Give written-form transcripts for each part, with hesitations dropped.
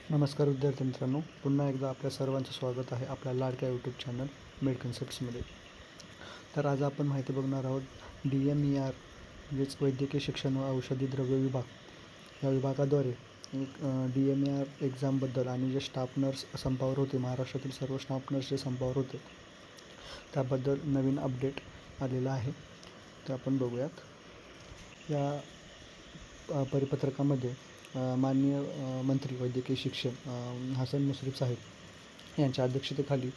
नमस्कार विद्यार्थी मित्रांनो, पुन्हा एकदा आपल्या सर्वांचं स्वागत आहे आपल्या लाडक्या यूट्यूब चॅनल मेड कन्सेप्ट्समध्ये. तर आज आपण माहिती बघणार आहोत DMER म्हणजेच वैद्यकीय शिक्षण व औषधी द्रव्य विभाग या विभागाद्वारे एक DMER एक्झामबद्दल आणि जे स्टाफ नर्स संपावर होते, महाराष्ट्रातील सर्व स्टाफ नर्स जे संपावर होते त्याबद्दल नवीन अपडेट आलेला आहे. ते आपण बघूयात. या परिपत्रकामध्ये माननीय मंत्री वैद्यकीय शिक्षण हसन मुश्रीफ साहेब यांच्या अध्यक्षतेखाली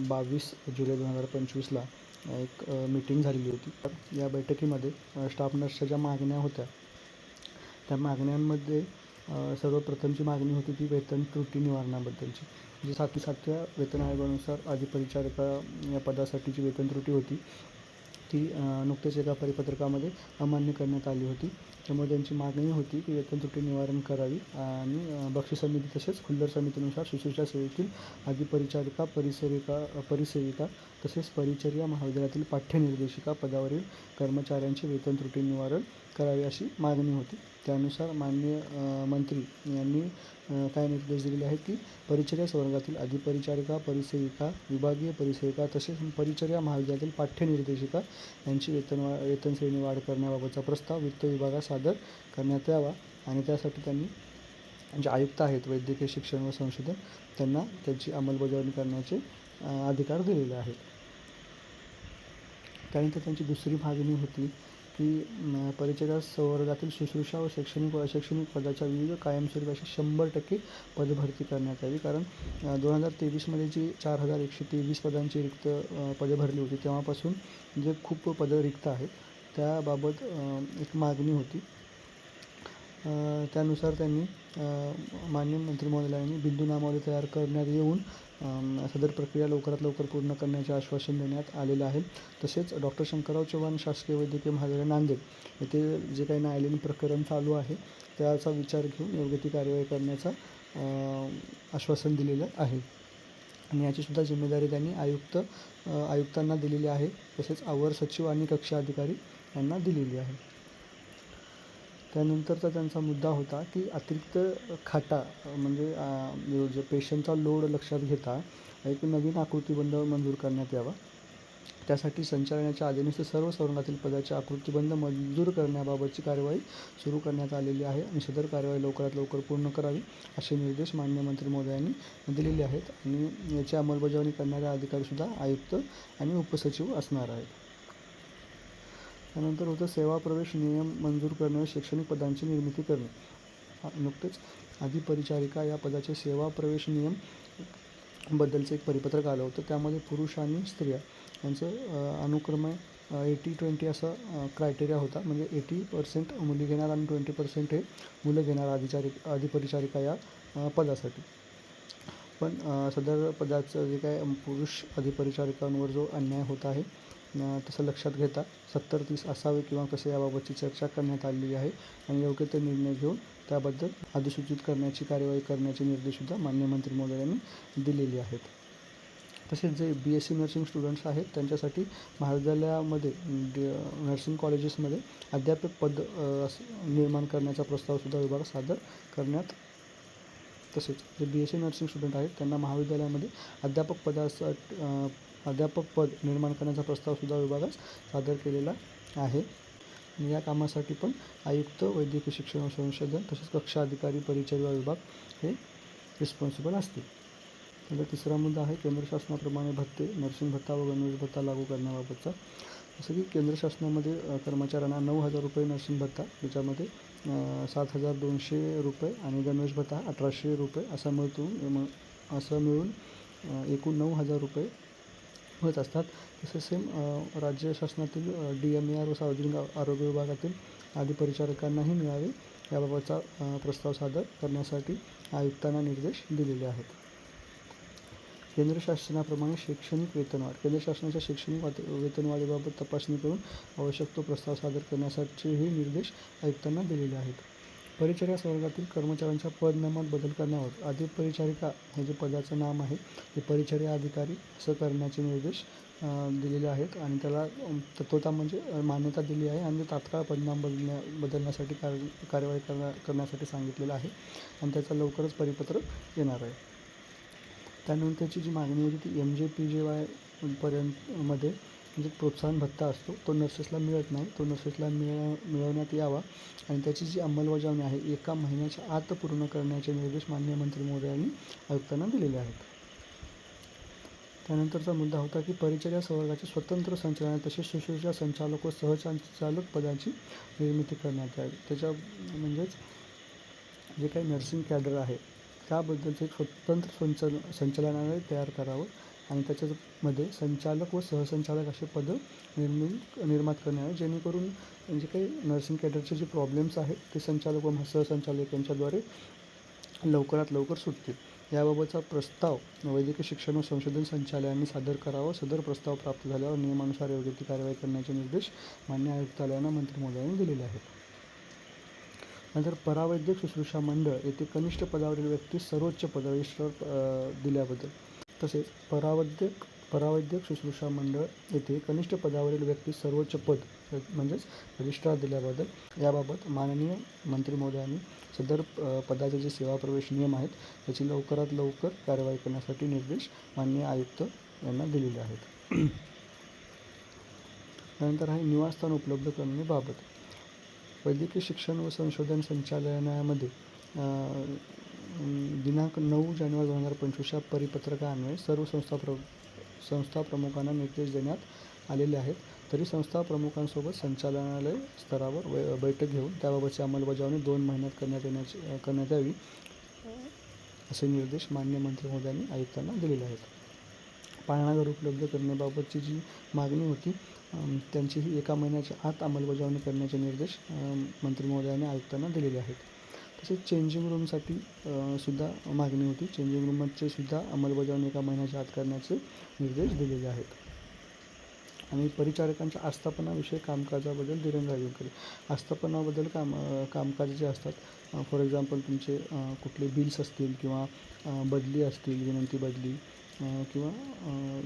22 जुलै 2025ला एक मीटिंग झालेली होती. या बैठकीमध्ये स्टाफ नर्सच्या ज्या मागण्या होत्या त्या मागण्यांमध्ये सर्वप्रथमची मागणी होती ती वेतन त्रुटी निवारणाबद्दलची. जी 7व्या वेतन आयोगानुसार अधिपरिचारिका या पदासाठीची वेतन त्रुटी होती ती नुकतेच एका परिपत्रकामध्ये अमान्य करण्यात आली होती. त्यामुळे त्यांची मागणी होती की वेतन त्रुटी निवारण करावी आणि बक्षीस समिती तसेच खुल्लर समितीनुसार शुश्रूषा सेवेतील अधिपरिचारिका परिसेविका तसेच परिचर्या महाविद्यालयातील पाठ्यनिर्देशिका पदावरील कर्मचाऱ्यांचे वेतन त्रुटी निवारण करावे अशी मागणी होती. त्यानुसार माननीय मंत्री यांनी काय निर्देश दिलेले आहेत की परिचर्या संवर्गातील अधिपरिचारिका परिसेविका विभागीय परिसेविका तसेच परिचर्या महाविद्यालयातील पाठ्यनिर्देशिका यांची वेतन श्रेणी वाढ करण्याबाबतचा प्रस्ताव वित्त विभागास सादर करण्यात यावा आणि त्यासाठी त्यांनी जे आयुक्त आहेत वैद्यकीय शिक्षण व संशोधन त्यांना त्याची अंमलबजावणी करण्याचे अधिकार दिलेले आहेत. त्यानंतर त्यांची दुसरी मागणी होती की परिचर्या संवर्गातील शुश्रूषा व शैक्षणिक व अशैक्षणिक पदाच्या विविध कायमस्वरूपी अशी 100% पदभरती करण्यात यावी. कारण 2023मध्ये जी 4123 पदांची रिक्त पदे भरली होती तेव्हापासून जे खूप पदं रिक्त आहेत त्याबाबत एक मागणी होती. त्यानुसार त्यांनी माननीय मंत्री महोदयांनी बिंदू नामावली तयार करण्यात येऊन सदर प्रक्रिया लवकरात लवकर पूर्ण करण्याचे आश्वासन देण्यात आलेलं आहे. तसेच डॉक्टर शंकरराव चव्हाण शासकीय वैद्यकीय महाविद्यालय नांदेड येथे जे काही न्यायालयीन प्रकरण चालू आहे त्याचा विचार घेऊन योग्य ती कार्यवाही करण्याचा आश्वासन दिलेलं आहे आणि याचीसुद्धा जिम्मेदारी त्यांनी आयुक्तांना दिलेली आहे. तसेच अवर सचिव आणि कक्ष अधिकारी यांना दिलेली आहे. त्यानंतरचा त्यांचा मुद्दा होता की अतिरिक्त खाटा म्हणजे जे पेशंटचा लोड लक्षात घेता एक नवीन आकृतिबंध मंजूर करण्यात यावा. त्यासाठी संचालनाच्या आधीनुसार सर्व संवर्गातील पदाचे आकृतिबंध मंजूर करण्याबाबतची कार्यवाही सुरू करण्यात आलेली आहे आणि सदर कार्यवाही लवकरात लवकर पूर्ण करावी असे निर्देश माननीय मंत्री महोदयांनी दिलेले आहेत आणि याची अंमलबजावणी करणारे अधिकारीसुद्धा आयुक्त आणि उपसचिव असणार आहेत. त्यानंतर होतं सेवा प्रवेश नियम मंजूर करणे व शैक्षणिक पदांची निर्मिती करणे. नुकतेच अधिपरिचारिका या पदाचे सेवा प्रवेश नियम बद्दलचं एक परिपत्रक आलं होतं. त्यामध्ये पुरुष आणि स्त्रिया यांचं अनुक्रमे 80-20 असा क्रायटेरिया होता. म्हणजे 80% मुली घेणार आणि 20% हे मुलं घेणार अधिपरिचारिका या पदासाठी. पण सदर पदाचं जे काय पुरुष अधिपरिचारिकांवर जो अन्याय होत आहे तसं लक्षात घेता 70-30 असावे किंवा कसे याबाबतची चर्चा करण्यात आलेली आहे आणि योग्य ते निर्णय घेऊन त्याबद्दल अधिसूचित करण्याची कार्यवाही करण्याचे निर्देशसुद्धा माननीय मंत्री महोदयांनी दिलेले आहेत. तसेच जे BSc नर्सिंग स्टुडंट्स आहेत त्यांच्यासाठी महाविद्यालयामध्ये नर्सिंग कॉलेजेसमध्ये अध्यापक पद निर्माण करण्याचा प्रस्तावसुद्धा विभाग सादर करण्यात. तसेच जे BSc नर्सिंग स्टुडंट आहेत त्यांना महाविद्यालयामध्ये अध्यापक पद निर्माण करण्याचा प्रस्तावसुद्धा विभागास सादर केलेला आहे. या कामासाठी पण आयुक्त वैद्यकीय शिक्षण व संशोधन तसेच कक्ष अधिकारी परिचर्या विभाग हे रिस्पॉन्सिबल असतील. त्याचा तिसरा मुद्दा आहे केंद्र शासनाप्रमाणे भत्ते नर्सिंग भत्ता व गणवेश भत्ता लागू करण्याबाबतचा. जसं की केंद्र शासनामध्ये कर्मचाऱ्यांना 9,000 रुपये नर्सिंग भत्ता त्याच्यामध्ये 7,200 रुपये आणि गणवेश भत्ता 1,800 रुपये असं मिळून एकूण 9,000 रुपये होत असतात. तसेच सेम राज्य शासनातील DMER व सार्वजनिक आरोग्य विभागातील अधिपरिचारकांनाही मिळावे याबाबतचा प्रस्ताव सादर करण्यासाठी आयुक्तांना निर्देश दिलेले आहेत. केंद्र शासनाप्रमाणे शैक्षणिक वेतनवाढ केंद्र शासनाच्या शैक्षणिक वेतनवाढीबाबत तपासणी करून आवश्यक तो प्रस्ताव सादर करण्यासाठीही निर्देश आयुक्तांना दिलेले आहेत. परिचर्या संवर्गातील कर्मचाऱ्यांच्या पदनामात बदल करण्यावर अधिपरिचारिका हे जे पदाचं नाम आहे ते परिचर्या अधिकारी असं करण्याचे निर्देश दिलेले आहेत आणि त्याला तत्वता म्हणजे मान्यता दिली आहे आणि तात्काळ परिणाम बदलण्यासाठी कार्यवाही करण्यासाठी सांगितलेलं आहे आणि त्याचा लवकरच परिपत्रक येणार आहे. त्यानंतरची जी मागणी होती ती MJPJY मध्ये म्हणजे प्रोत्साहन भत्ता असतो तो नर्सेसला मिळत नाही, तो नर्सेसला मिळवण्यात यावा आणि त्याची जी अंमलबजावणी आहे 1 महिन्याच्या आत पूर्ण करण्याचे निर्देश माननीय मंत्री महोदयांनी आयुक्तांना दिलेले आहेत. त्यानंतरचा मुद्दा होता की परिचर्या संवर्गाचे स्वतंत्र संचालन तसेच शुश्रूषा संचालक व सहसंचालक पदाची निर्मिती करण्यात यावी. त्याच्या म्हणजेच जे काही नर्सिंग कॅडर आहे त्याबद्दलचं एक स्वतंत्र संचालनालय तयार करावं आणि त्याच्यामध्ये संचालक व सहसंचालक असे पदं निर्माण करणे जेणेकरून जे काही नर्सिंग कॅडरचे जे प्रॉब्लेम्स आहेत ते संचालक व सहसंचालक यांच्याद्वारे लवकरात लवकर सुटतील. याबाबतचा प्रस्ताव वैद्यकीय शिक्षण व संशोधन संचालनाने सादर करावा. सदर प्रस्ताव प्राप्त झाल्यावर नियमानुसार योग्य ती कार्यवाही करण्याचे निर्देश मान्य आयुक्तालयानं मंत्री महोदयांनी दिलेले आहेत. नंतर परावैद्यक शुश्रूषा मंडळ येथे कनिष्ठ पदावरील व्यक्तीस सर्वोच्च पद रजिस्ट्रार दिल्याबद्दल तसेच परावैद्यक शुश्रूषा मंडळ येथे कनिष्ठ पदावरील व्यक्तीस सर्वोच्च पद म्हणजेच रजिस्ट्रार दिल्याबद्दल याबाबत माननीय मंत्री महोदयांनी सदर पदाचे जे सेवाप्रवेश नियम आहेत त्याची लवकरात लवकर कार्यवाही करण्यासाठी निर्देश माननीय आयुक्त यांना दिलेले आहेत. त्यानंतर आहे निवासस्थान उपलब्ध करण्याबाबत वैद्यकीय शिक्षण व संशोधन संचालनालयामध्ये दिनांक 9 जानेवारी 2025 या परिपत्रकान्वये सर्व संस्था प्रमुखांना निर्देश देण्यात आलेले आहेत. तरी संस्था प्रमुखांसोबत संचालनालय स्तरावर बैठक घेऊन त्याबाबतची अंमलबजावणी 2 महिन्यात करण्यात यावी असे निर्देश माननीय मंत्री महोदयांनी आयुक्तांना दिलेले आहेत. पाळणाघर उपलब्ध करण्याबाबतची जी मागणी होती त्यांचीही 1 महिन्याच्या आत अंमलबजावणी करण्याचे निर्देश मंत्री महोदयांनी आयुक्तांना दिलेले आहेत. तसेच चेंजिंग रूमसाठी सुद्धा मागणी होती. चेंजिंग रूमचे सुद्धा अंमलबजावणी 1 महिन्याच्या आत करण्याचे निर्देश दिलेले आहेत. आणि परिचारकांच्या आस्थापनाविषयी कामकाजाबद्दल दिरंगाई वगैरे आस्थापनाबद्दल कामकाज जे असतात फॉर एक्झाम्पल तुमचे कुठले बिल्स असतील किंवा बदली असतील, विनंती बदली किंवा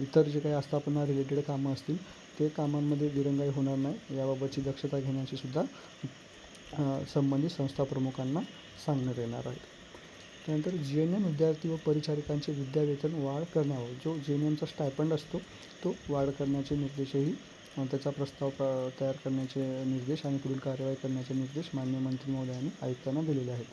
इतर जे काही आस्थापना रिलेटेड कामं असतील ते कामांमध्ये दिरंगाई होणार नाही याबाबतची दक्षता घेण्याची सुद्धा संबंधित संस्था प्रमुखांना सांगण्यात येणार आहे. त्यानंतर JNM विद्यार्थी व परिचारिकांचे विद्यावेतन वाढ करण्यावर जो JNMचा स्टायपंड असतो तो वाढ करण्याचे निर्देशही त्याचा प्रस्ताव तयार करण्याचे निर्देश आणि पुढील कार्यवाही करण्याचे निर्देश माननीय मंत्री महोदयांनी आयुक्तांना दिलेले आहेत.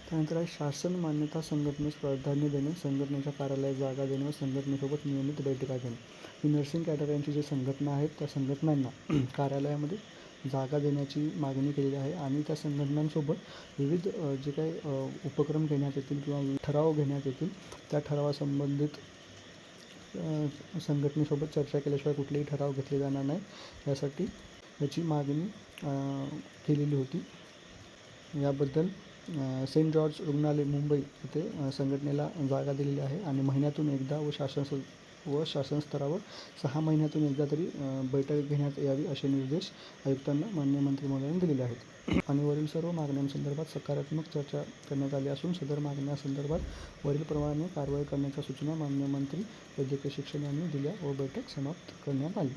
त्यानंतर आहे शासन मान्यता संघटनेस प्राधान्य देणे, संघटनेच्या कार्यालयात जागा देणे व संघटनेसोबत नियमित बैठका घेणे. ही नर्सिंग कॅडर यांची जी संघटना आहेत त्या संघटनांना कार्यालयामध्ये जागा देण्याची मागणी केलेली आहे आणि त्या संघटनांसोबत विविध जे काही उपक्रम घेण्यात येतील किंवा ठराव घेण्यात येतील त्या ठरावासंबंधित संघटनेसोबत चर्चा केल्याशिवाय कुठलेही ठराव घेतले जाणार नाही यासाठी याची मागणी केलेली होती. याबद्दल सेंट जॉर्ज रुग्णालय मुंबई येथे संघटनेला जागा दिलेली आहे आणि महिन्यातून एकदा व शासन स्तरावर 6 महिन्यातून एकदा तरी बैठक घेण्यात यावी असे निर्देश आयुक्तांना माननीय मंत्री महोदयांनी दिलेले आहेत. आणि वरील सर्व मागण्यांसंदर्भात सकारात्मक चर्चा करण्यात आली असून सदर मागण्यासंदर्भात वरीलप्रमाणे कारवाई करण्याच्या सूचना माननीय मंत्री वैद्यकीय शिक्षण यांनी दिल्या व बैठक समाप्त करण्यात आली.